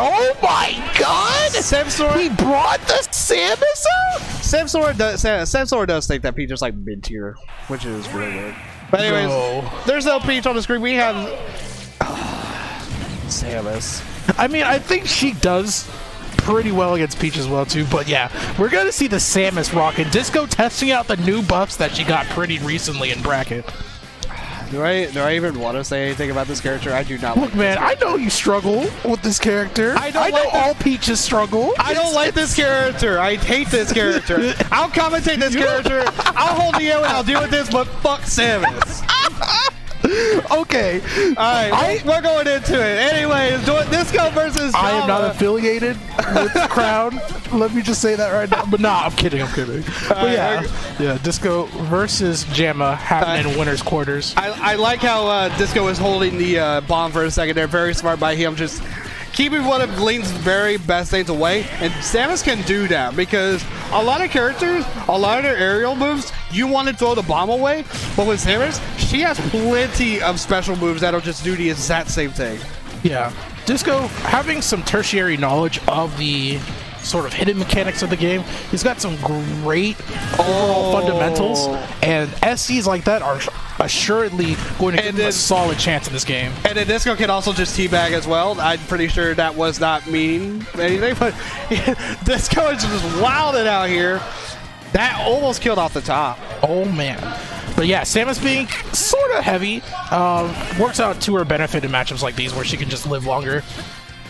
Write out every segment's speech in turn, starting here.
Oh my god! Samsora, He brought the Samus out? Samsora does think that Peach is like mid-tier, which is really weird. But anyways, there's no Peach on the screen. We have Samus. I mean, I think she does pretty well against Peach as well too, but yeah, we're gonna see the Samus rocking. Disco testing out the new buffs that she got pretty recently in bracket. Do I even want to say anything about this character? I do not. Look, man, I know you struggle with this character. I know all Peaches struggle. I don't like this character. I hate this character. I'll commentate this character. I'll hold the air and I'll deal with this, but fuck Samus. Okay. Alright, we're going into it. Anyways, Disco versus JAMA. I am not affiliated with the crowd. Let me just say that right now. But nah, I'm kidding. But yeah, Disco versus JAMA happening in winner's quarters. I like how Disco is holding the bomb for a second there. Very smart by him. Just keeping one of Link's very best things away. And Samus can do that because a lot of characters, a lot of their aerial moves, you want to throw the bomb away. But with Samus, she has plenty of special moves that'll just do the exact same thing. Yeah. Disco, having some tertiary knowledge of the sort of hidden mechanics of the game, he's got some great overall fundamentals, and SCs like that are assuredly going to give him a solid chance in this game. And then Disco can also just teabag as well. I'm pretty sure that was not meaning anything, but Disco is just wilding out here. That almost killed off the top. Oh man. But yeah, Samus being sort of heavy works out to her benefit in matchups like these where she can just live longer.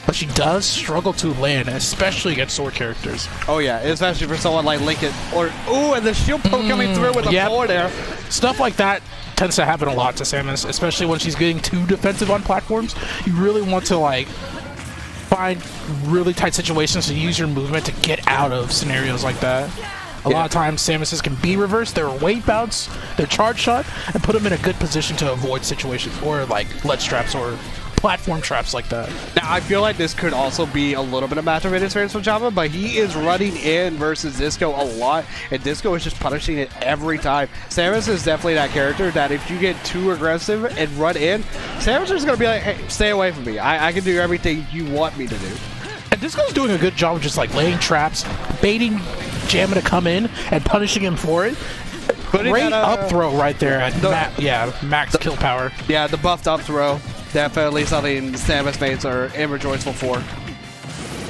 But she does struggle to land, especially against sword characters. Oh yeah, especially for someone like Lincoln. And the shield poke coming through with the floor there. Stuff like that tends to happen a lot to Samus, especially when she's getting too defensive on platforms. You really want to like find really tight situations to use your movement to get out of scenarios like that. A lot of times Samus's can be reversed, their weight bounce, their charge shot, and put them in a good position to avoid situations or like ledge traps or platform traps like that. Now I feel like this could also be a little bit of matchup interference for JAMA, but he is running in versus Disco a lot, and Disco is just punishing it every time. Samus is definitely that character that if you get too aggressive and run in, Samus is going to be like, hey, stay away from me. I can do everything you want me to do. And Disco's doing a good job of just like laying traps, baiting JAMA to come in and punishing him for it. Great up throw right there at max kill power. Yeah, the buffed up throw. Definitely something Samus mates are rejoiceful for.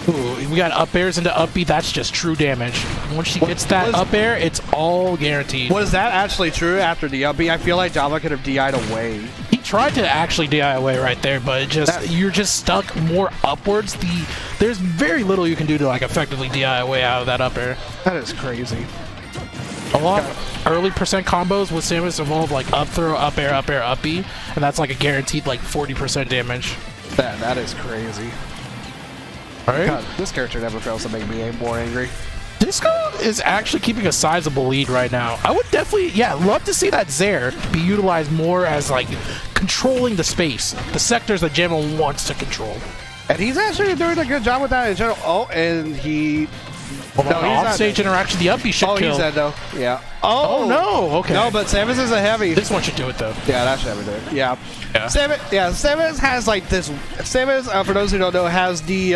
Ooh, we got up airs into up B. That's just true damage. Once she gets that up air, it's all guaranteed. Was that actually true after the up B? I feel like JAMA could have DI'd away. He tried to actually DI away right there, but it just you're just stuck more upwards. There's very little you can do to like effectively DI away out of that up air. That is crazy. A lot of early percent combos with Samus involve like up throw, up air, up B, and that's like a guaranteed like 40% damage. That is crazy. Alright. God, this character never fails to make me more angry. Disco is actually keeping a sizable lead right now. I would definitely, love to see that Zair be utilized more as like controlling the space, the sectors that JAMA wants to control. And he's actually doing a good job with that in general. Oh, and he... Offstage interaction, the up B should kill. Oh, he's dead though. Yeah. Oh no, okay. No, but Samus is a heavy. This one should do it though. Yeah, that should do it. Yeah. Samus has like this. Samus, for those who don't know, has the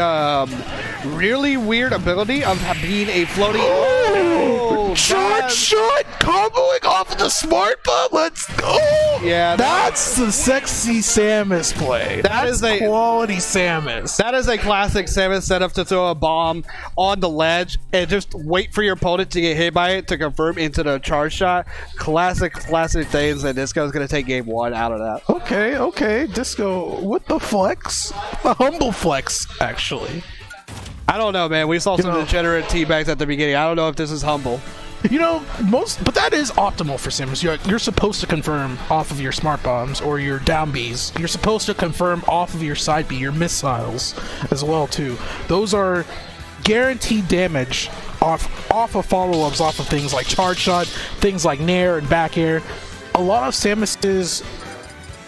really weird ability of being a floating. Shot, comboing off of the smart butt. Let's go. Yeah, that's the sexy Samus play. That's a quality Samus. That is a classic Samus setup to throw a bomb on the ledge and just wait for your opponent to get hit by it to confirm into the charge shot. Classic things, and Disco's gonna take game one out of that. Okay, Disco with the flex, the humble flex, actually. I don't know, man. We saw some degenerate teabags at the beginning. I don't know if this is humble. You know, but that is optimal for Samus. You're supposed to confirm off of your smart bombs or your down Bs. You're supposed to confirm off of your side B, your missiles as well too. Those are guaranteed damage off of follow-ups, off of things like charge shot, things like nair and back air. A lot of Samus's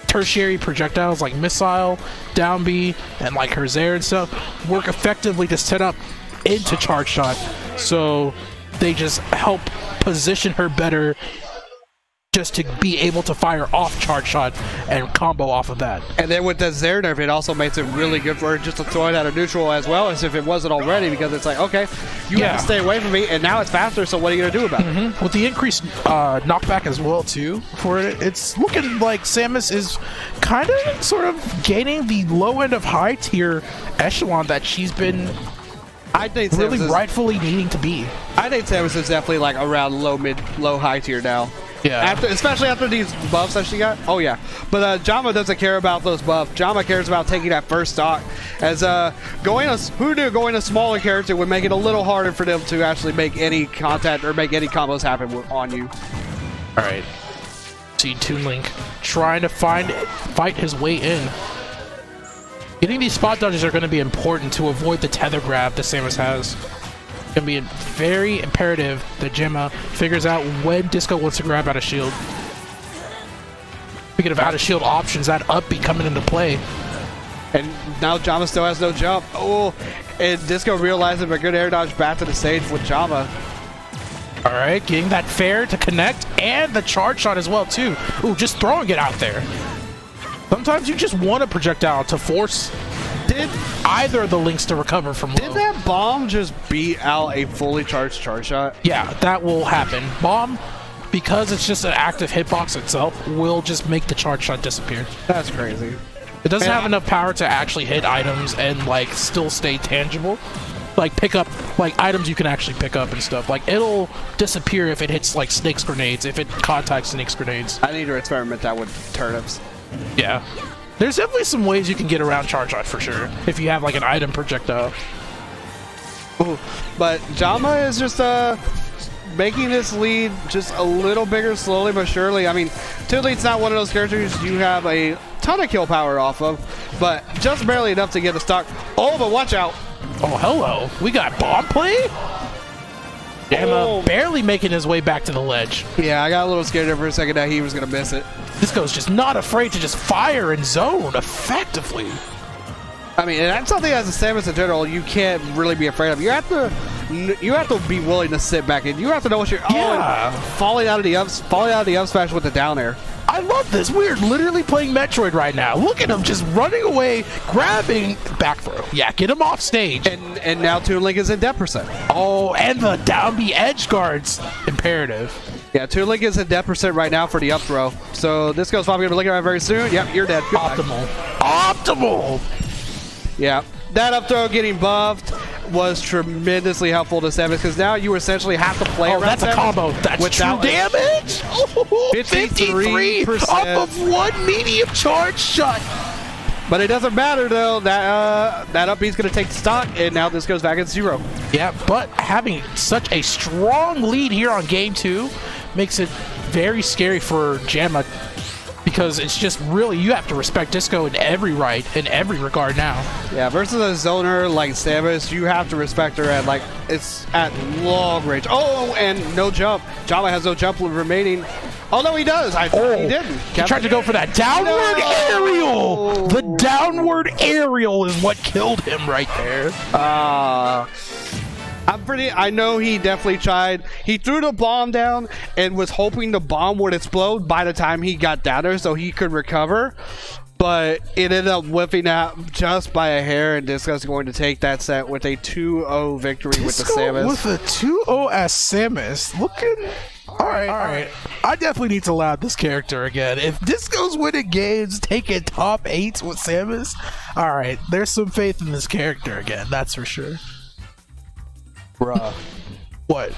tertiary projectiles like missile, down B, and like her Zair and stuff work effectively to set up into charge shot. So they just help position her better just to be able to fire off charge shot and combo off of that. And then with the Zare nerf, it also makes it really good for her just to throw it out of neutral as well as if it wasn't already, because it's like, okay, you have to stay away from me, and now it's faster, so what are you going to do about it? With the increased knockback as well, too, for it, it's looking like Samus is kind of sort of gaining the low end of high tier echelon that she's been I think really Samus rightfully needing to be. I think Samus is definitely like around low high tier now. Yeah. Especially after these buffs that she got. Oh yeah. But JAMA doesn't care about those buffs. JAMA cares about taking that first stock. As going a smaller character would make it a little harder for them to actually make any contact or make any combos happen on you. All right. See Toon Link trying to fight his way in. Getting these spot dodges are going to be important to avoid the tether grab that Samus has. Going to be very imperative that JAMA figures out when Disco wants to grab out of shield. Speaking of out of shield options, that up be coming into play. And now JAMA still has no jump. Oh, and Disco realizing a good air dodge back to the stage with JAMA. All right, getting that fair to connect and the charge shot as well too. Ooh, just throwing it out there. Sometimes you just want a projectile to force either of the links to recover from low. Did that bomb just beat out a fully charged charge shot? Yeah, that will happen. Bomb, because it's just an active hitbox itself, will just make the charge shot disappear. That's crazy. It doesn't have enough power to actually hit items and like still stay tangible. Like pick up like items you can actually pick up and stuff. Like it'll disappear if it hits like Snake's grenades, if it contacts Snake's grenades. I need to experiment that with turnips. Yeah. There's definitely some ways you can get around charge shot for sure, if you have like an item projectile. Ooh. But JAMA is just making this lead just a little bigger slowly but surely. I mean, Toon Link's not one of those characters you have a ton of kill power off of, but just barely enough to get a stock. Oh, but watch out. Oh, hello. We got bomb play? JAMA barely making his way back to the ledge. Yeah, I got a little scared there for a second that he was going to miss it. Disco's just not afraid to just fire and zone effectively. I mean, and that's something as a Samus in general you can't really be afraid of. You have to be willing to sit back and you have to know what you're falling out of the up smash with the down air. I love this. We're literally playing Metroid right now. Look at him just running away, grabbing back throw. Yeah, get him off stage. And now Toon Link is in death percent. Oh, and the down B edge guards imperative. Yeah, Toon Link is in death percent right now for the up throw. So this goes probably gonna be looking at it very soon. Yep, you're dead. Goodbye. Optimal. Yeah, that up throw getting buffed was tremendously helpful to Samus because now you essentially have to play. Oh, that's a combo. That's true damage. 53% off of one medium charge shot. But it doesn't matter though. That up B's gonna take stock, and now this goes back at 0. Yeah, but having such a strong lead here on game 2 makes it very scary for JAMA. Because it's just really, you have to respect Disco in every regard now. Yeah, versus a zoner like Samus, you have to respect her at it's at long range. Oh, and no jump. JAMA has no jump remaining. Oh no, he does. He didn't. He tried to go for that downward aerial. The downward aerial is what killed him right there. I know he definitely tried. He threw the bomb down and was hoping the bomb would explode by the time he got down there so he could recover. But it ended up whipping out just by a hair, and Disco's going to take that set with a 2-0 victory with the Samus. With a 2-0 as Samus. Looking... All right. I definitely need to loud this character again. If Disco's winning games, taking top 8s with Samus, all right, there's some faith in this character again, that's for sure. Bruh. What?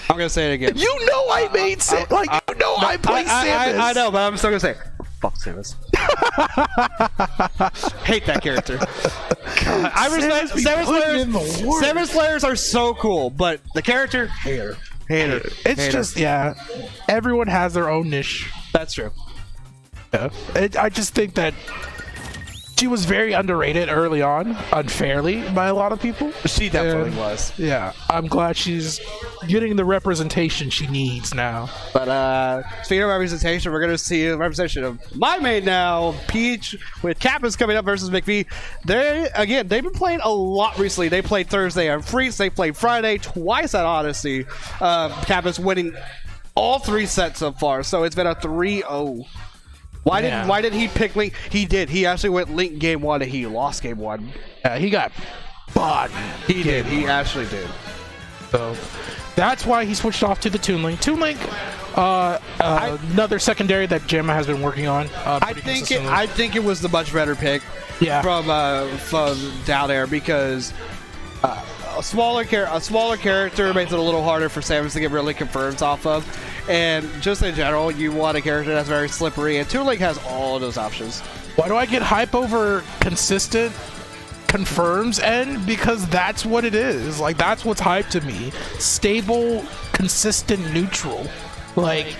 I'm gonna say it again. You know I made Samus. I play Samus. I know, but I'm still gonna say, fuck Samus. Hate that character. God, I respect Samus players are so cool, but the character, hater. It's just, yeah, everyone has their own niche. That's true. Yeah. I just think that she was very underrated early on, unfairly by a lot of people. She definitely And, was. Yeah, I'm glad she's getting the representation she needs now. But speaking of representation, we're going to see a representation of my main now, Peach, with Kappa's coming up versus McVee. They've been playing a lot recently. They played Thursday on Freeze. They played Friday twice at Odyssey. Kappa's winning all 3 sets so far, so it's been a 3-0. Why did he pick Link? He did. He actually went Link game 1 and he lost game 1. He got bought. He did. He actually did. So that's why he switched off to the Toon Link. Toon Link, another secondary that JAMA has been working on. I think it was the much better pick. Yeah. From down there because a smaller character makes it a little harder for Samus to get really confirms off of. And just in general, you want a character that's very slippery, and Toon Link has all of those options. Why do I get hype over consistent confirms end? Because that's what it is. Like, that's what's hype to me. Stable, consistent, neutral. Like,